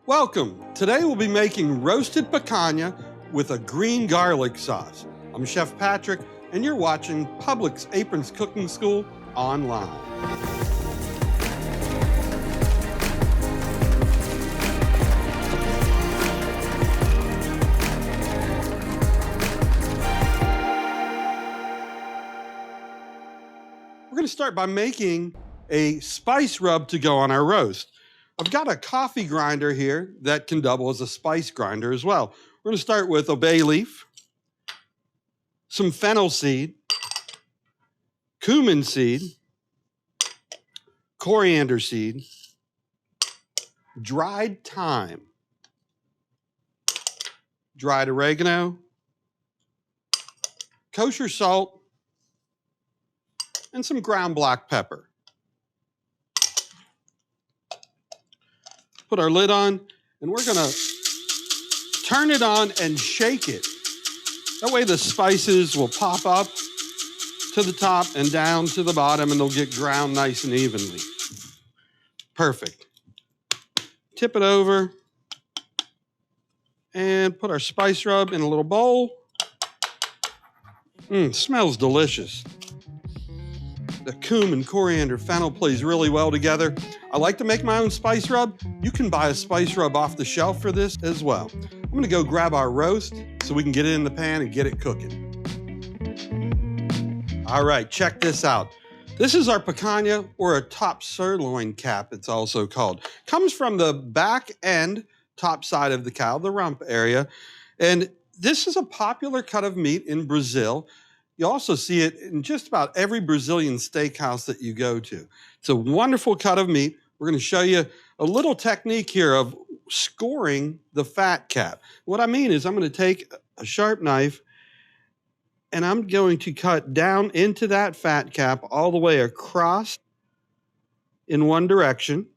Welcome. Today we'll be making roasted picanha with a green garlic sauce. I'm Chef Patrick, and you're watching Publix Aprons Cooking School online. We're going to start by making a spice rub to go on our roast. I've got a coffee grinder here that can double as a spice grinder as well. We're going to start with a bay leaf, some fennel seed, cumin seed, coriander seed, dried thyme, dried oregano, kosher salt, and some ground black pepper. Put our lid on, and we're gonna turn it on and shake it. That way the spices will pop up to the top and down to the bottom, and they'll get ground nice and evenly. Perfect. Tip it over and put our spice rub in a little bowl. Smells delicious. The cumin, coriander, fennel plays really well together. I like to make my own spice rub. You can buy a spice rub off the shelf for this as well. I'm gonna go grab our roast so we can get it in the pan and get it cooking. All right, check this out. This is our picanha, or a top sirloin cap, it's also called. Comes from the back end, top side of the cow, the rump area. And this is a popular cut of meat in Brazil. You also see it in just about every Brazilian steakhouse that you go to. It's a wonderful cut of meat. We're going to show you a little technique here of scoring the fat cap. What I mean is I'm going to take a sharp knife and I'm going to cut down into that fat cap all the way across in one direction.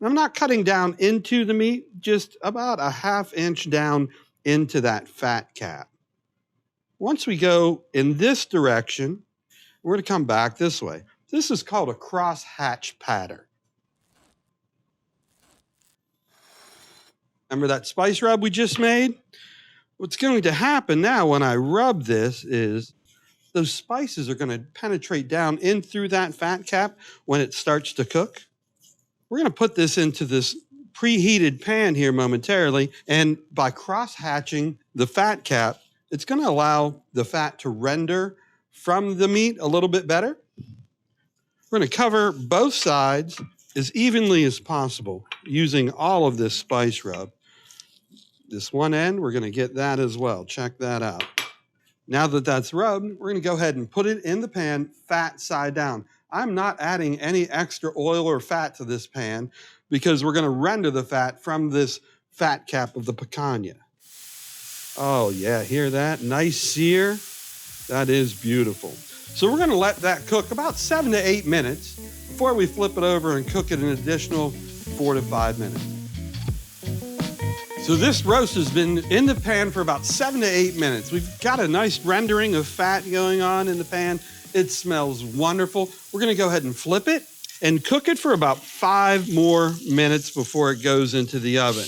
I'm not cutting down into the meat, just about a ½ inch down into that fat cap. Once we go in this direction, we're going to come back this way. This is called a cross-hatch pattern. Remember that spice rub we just made? What's going to happen now when I rub this is those spices are going to penetrate down in through that fat cap when it starts to cook. We're going to put this into this preheated pan here momentarily, and by cross-hatching the fat cap, it's going to allow the fat to render from the meat a little bit better. We're going to cover both sides as evenly as possible using all of this spice rub. This one end, we're going to get that as well. Check that out. Now that that's rubbed, we're going to go ahead and put it in the pan, fat side down. I'm not adding any extra oil or fat to this pan because we're going to render the fat from this fat cap of the picanha. Oh yeah, hear that? Nice sear. That is beautiful. So we're going to let that cook about 7 to 8 minutes before we flip it over and cook it an additional 4 to 5 minutes. So this roast has been in the pan for about 7 to 8 minutes. We've got a nice rendering of fat going on in the pan. It smells wonderful. We're going to go ahead and flip it and cook it for about 5 more minutes before it goes into the oven.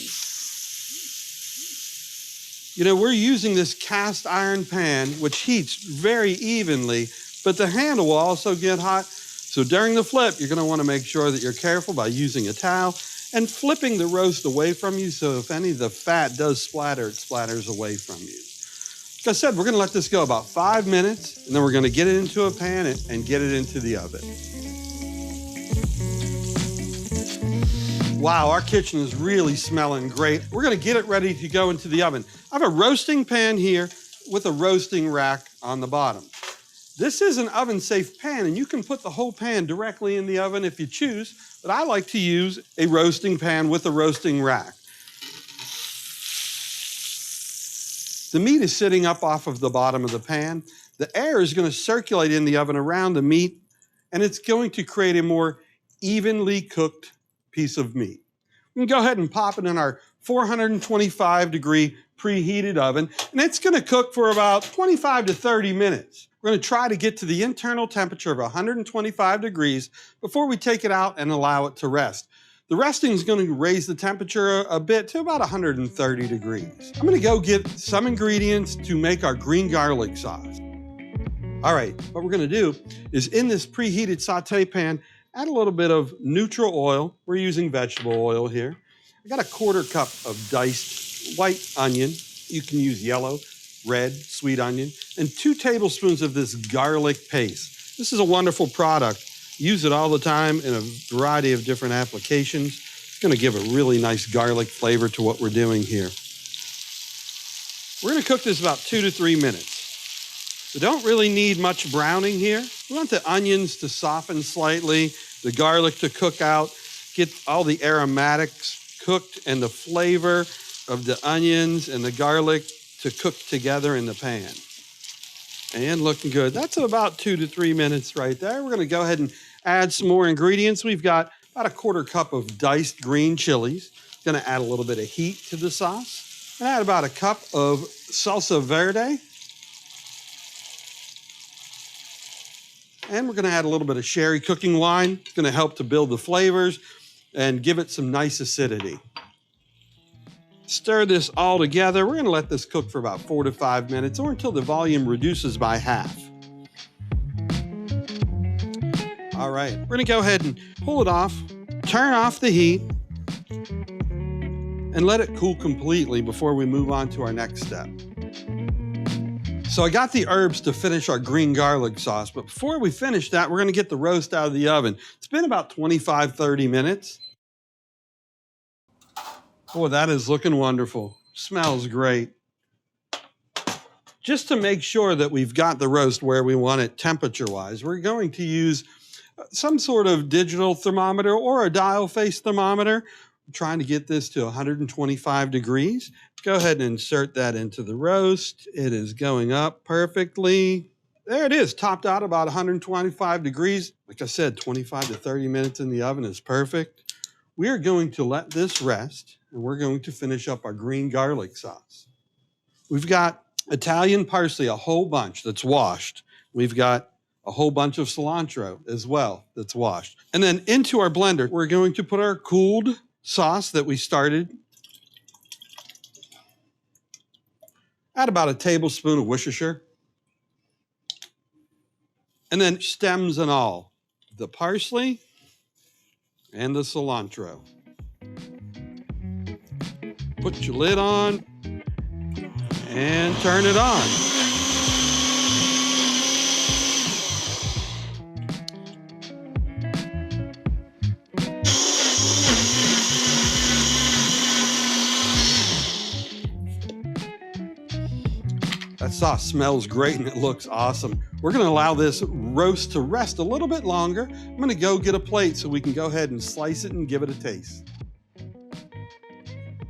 You know, we're using this cast iron pan, which heats very evenly, but the handle will also get hot. So during the flip, you're going to want to make sure that you're careful by using a towel and flipping the roast away from you, so if any of the fat does splatter, it splatters away from you. Like I said, we're going to let this go about 5 minutes, and then we're going to get it into a pan and get it into the oven. Wow, our kitchen is really smelling great. We're going to get it ready to go into the oven. I have a roasting pan here with a roasting rack on the bottom. This is an oven-safe pan, and you can put the whole pan directly in the oven if you choose, but I like to use a roasting pan with a roasting rack. The meat is sitting up off of the bottom of the pan. The air is going to circulate in the oven around the meat, and it's going to create a more evenly cooked piece of meat. We can go ahead and pop it in our 425-degree preheated oven, and it's going to cook for about 25 to 30 minutes. We're going to try to get to the internal temperature of 125 degrees before we take it out and allow it to rest. The resting is going to raise the temperature a bit to about 130 degrees. I'm going to go get some ingredients to make our green garlic sauce. All right, what we're going to do is in this preheated saute pan, add a little bit of neutral oil. We're using vegetable oil here. I got a 1/4 cup of diced white onion. You can use yellow, red, sweet onion, and 2 tablespoons of this garlic paste. This is a wonderful product. Use it all the time in a variety of different applications. It's going to give a really nice garlic flavor to what we're doing here. We're going to cook this about 2 to 3 minutes. We don't really need much browning here. We want the onions to soften slightly, the garlic to cook out, get all the aromatics cooked and the flavor of the onions and the garlic to cook together in the pan. And looking good. That's about 2 to 3 minutes right there. We're going to go ahead and add some more ingredients. We've got about a 1/4 cup of diced green chilies. Going to add a little bit of heat to the sauce. And add about a cup of Salsa Verde. And we're going to add a little bit of sherry cooking wine. It's going to help to build the flavors and give it some nice acidity. Stir this all together. We're going to let this cook for about 4 to 5 minutes or until the volume reduces by half. All right, we're going to go ahead and pull it off, turn off the heat, and let it cool completely before we move on to our next step. So I got the herbs to finish our green garlic sauce, but before we finish that, we're going to get the roast out of the oven. It's been about 25-30 minutes. Boy, that is looking wonderful. Smells great. Just to make sure that we've got the roast where we want it temperature-wise, we're going to use some sort of digital thermometer or a dial-face thermometer. I'm trying to get this to 125 degrees. Go ahead and insert that into the roast. It is going up perfectly. There it is, topped out about 125 degrees. Like I said, 25 to 30 minutes in the oven is perfect. We are going to let this rest, and we're going to finish up our green garlic sauce. We've got Italian parsley, a whole bunch that's washed. We've got a whole bunch of cilantro as well that's washed. And then into our blender, we're going to put our cooled sauce that we started. Add about a tablespoon of Worcestershire. And then stems and all, the parsley and the cilantro. Put your lid on and turn it on. That sauce smells great and it looks awesome. We're going to allow this roast to rest a little bit longer. I'm going to go get a plate so we can go ahead and slice it and give it a taste.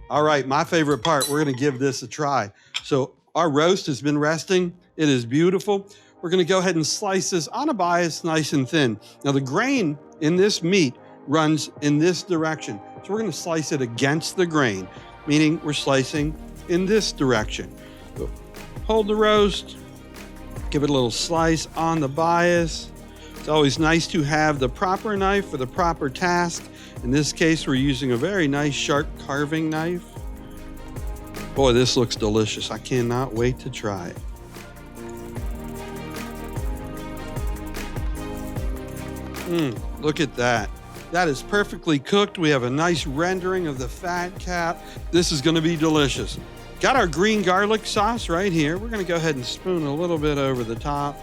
All right, my favorite part, we're going to give this a try. So our roast has been resting. It is beautiful. We're going to go ahead and slice this on a bias nice and thin. Now the grain in this meat runs in this direction. So we're going to slice it against the grain, meaning we're slicing in this direction. So hold the roast, give it a little slice on the bias. It's always nice to have the proper knife for the proper task. In this case, we're using a very nice sharp carving knife. Boy, this looks delicious. I cannot wait to try it. Look at that. That is perfectly cooked. We have a nice rendering of the fat cap. This is going to be delicious. Got our green garlic sauce right here. We're going to go ahead and spoon a little bit over the top,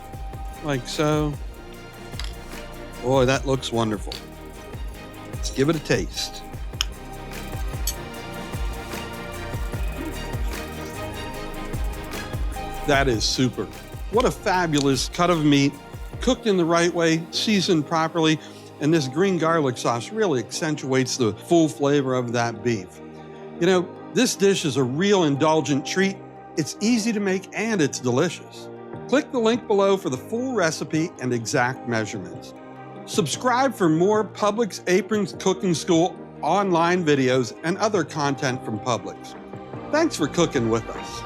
like so. Boy, that looks wonderful. Let's give it a taste. That is super. What a fabulous cut of meat, cooked in the right way, seasoned properly, and this green garlic sauce really accentuates the full flavor of that beef. You know, this dish is a real indulgent treat. It's easy to make and it's delicious. Click the link below for the full recipe and exact measurements. Subscribe for more Publix Aprons Cooking School online videos and other content from Publix. Thanks for cooking with us.